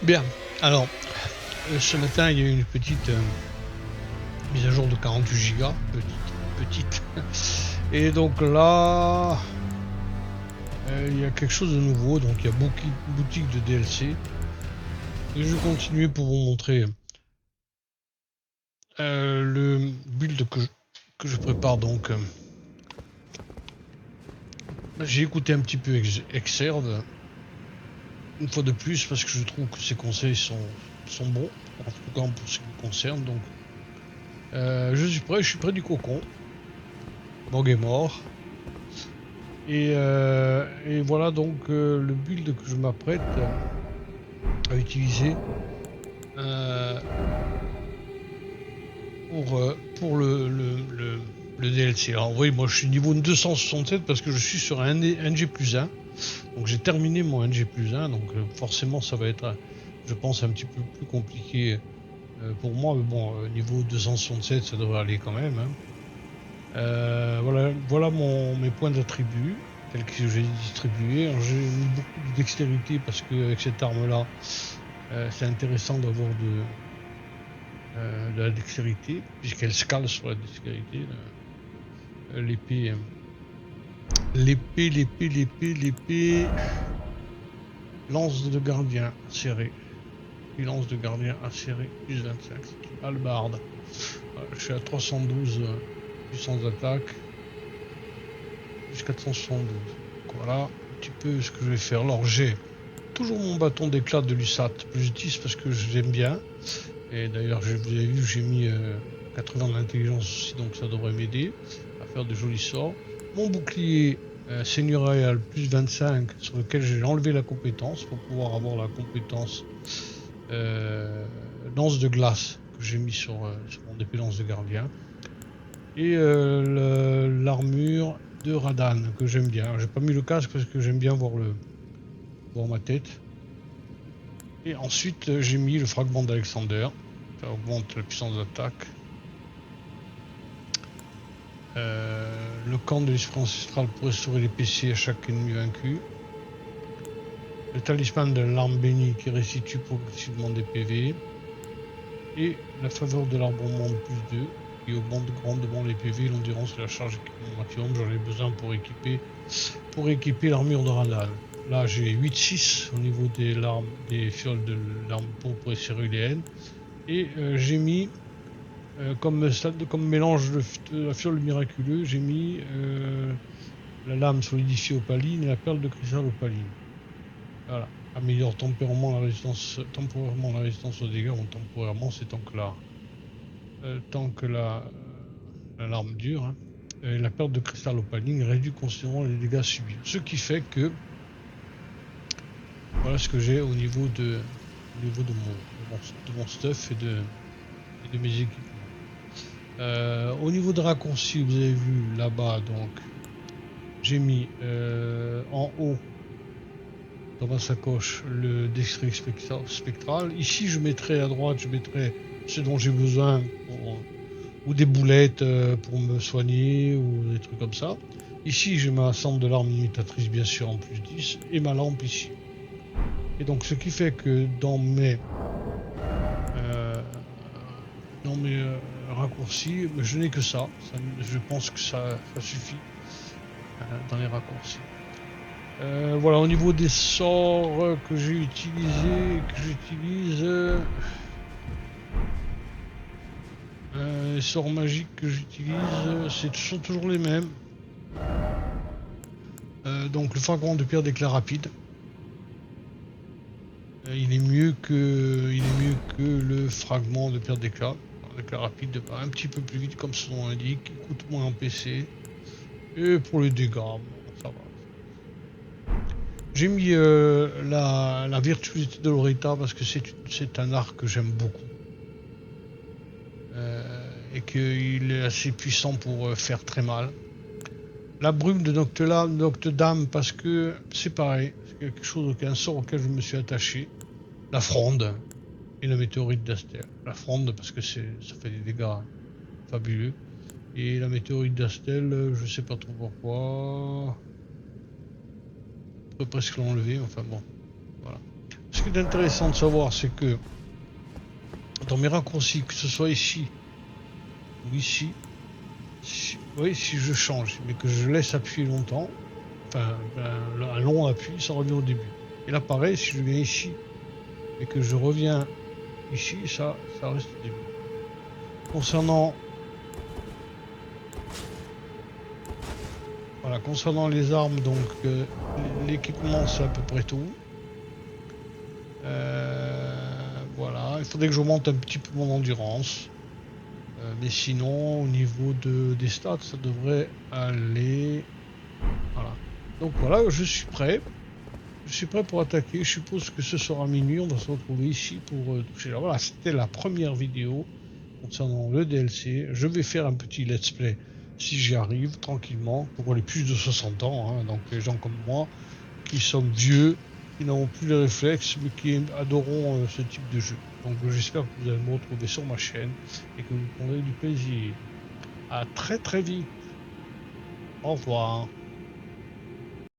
Bien, alors, ce matin, il y a eu une petite mise à jour de 48 Go, petite. Et donc là, il y a quelque chose de nouveau, donc il y a boutique de DLC. Et je vais continuer pour vous montrer le build que je prépare. Donc, j'ai écouté un petit peu Exerve, une fois de plus, parce que je trouve que ses conseils sont bons, en tout cas pour ce qui me concerne. Donc, je suis près du cocon. Bog est mort. Et voilà donc le build que je m'apprête à utiliser pour le DLC. Alors oui, moi je suis niveau 267 parce que je suis sur un NG plus 1. Donc j'ai terminé mon NG plus 1, donc forcément ça va être, je pense, un petit peu plus compliqué pour moi. Mais bon, niveau 267 ça devrait aller quand même. Hein. Voilà mes points d'attribut tels que j'ai distribué. J'ai mis beaucoup de dextérité parce qu'avec cette arme-là, c'est intéressant d'avoir de la dextérité puisqu'elle scale sur la dextérité. L'épée, l'épée, lance de gardien serré. Puis lance de gardien acéré plus 25. C'est une hallebarde. Je suis à 312 puissance d'attaque. Plus 472. Donc voilà un petit peu ce que je vais faire. Alors j'ai toujours mon bâton d'éclat de l'USAT plus 10 parce que j'aime bien. Et d'ailleurs, vous avez vu, j'ai mis 80 d'intelligence aussi, donc ça devrait m'aider à faire de jolis sorts. Mon bouclier seigneurial plus 25 sur lequel j'ai enlevé la compétence pour pouvoir avoir la compétence lance de glace que j'ai mis sur mon épée lance de gardien. Et l'armure de Radan que j'aime bien. J'ai pas mis le casque parce que j'aime bien voir ma tête. Et ensuite j'ai mis le fragment d'Alexander. Ça augmente la puissance d'attaque. Le camp de l'esprit ancestral pour restaurer les PC à chaque ennemi vaincu. Le talisman de l'arme bénie qui restitue progressivement des PV. Et la faveur de l'arbre monde plus 2 qui augmente grandement les PV et l'endurance de la charge équipement maximum. J'en ai besoin pour équiper l'armure de Randall. Là j'ai 8-6 au niveau des fioles de l'arme pourpre et céruléenne. Et j'ai mis comme mélange de la fiole miraculeux, j'ai mis la lame solidifiée opaline et la perle de cristal opaline. Voilà. Améliore temporairement la résistance aux dégâts, bon, temporairement c'est tant que la larme dure. Hein. La perte de cristal opaline réduit considérablement les dégâts subis. Ce qui fait que voilà ce que j'ai au niveau de mon stuff et de mes équipements. Au niveau de raccourcis, vous avez vu là-bas, donc j'ai mis en haut dans ma sacoche le district spectral. Ici, je mettrai à droite, je mettrai ce dont j'ai besoin ou des boulettes pour me soigner ou des trucs comme ça. Ici, j'ai ma cendre de l'arme imitatrice, bien sûr, en plus 10 et ma lampe ici. Et donc, ce qui fait que dans mes raccourcis, je n'ai que ça. Je pense que ça suffit dans les raccourcis. Voilà, au niveau des sorts que j'utilise, les sorts magiques que j'utilise, sont toujours les mêmes. Donc le fragment de pierre d'éclat rapide. Il est mieux que le fragment de pierre d'éclat. D'éclat rapide va un petit peu plus vite comme son nom l'indique, il coûte moins en PC. Et pour les dégâts, bon, ça va. J'ai mis la virtuosité de Loretta parce que c'est un art que j'aime beaucoup. Et qu'il est assez puissant pour faire très mal. La brume de Noctedam parce que c'est pareil, c'est quelque chose, un sort auquel je me suis attaché. La fronde et la météorite d'Astel. La fronde parce que ça fait des dégâts fabuleux. Et la météorite d'Astel, je sais pas trop pourquoi. On peut presque l'enlever, enfin bon. Voilà. ce qui est intéressant de savoir, c'est que dans mes raccourcis, que ce soit ici ou ici, oui, si je change, mais que je laisse appuyer longtemps, enfin, un long appui, ça revient au début. Et là, pareil, si je viens ici et que je reviens ici, ça reste au début. Concernant Voilà, concernant les armes, donc l'équipement c'est à peu près tout. Voilà, il faudrait que j'augmente un petit peu mon endurance. Mais sinon, au niveau des stats, ça devrait aller. Voilà. Donc voilà, je suis prêt. Je suis prêt pour attaquer. Je suppose que ce sera minuit. On va se retrouver ici pour toucher. Alors voilà, c'était la première vidéo concernant le DLC. Je vais faire un petit let's play si j'y arrive tranquillement pour les plus de 60 ans, hein, donc les gens comme moi qui sommes vieux, qui n'avons plus les réflexes mais qui adorons ce type de jeu. Donc j'espère que vous allez me retrouver sur ma chaîne et que vous prendrez du plaisir. À très très vite. Au revoir.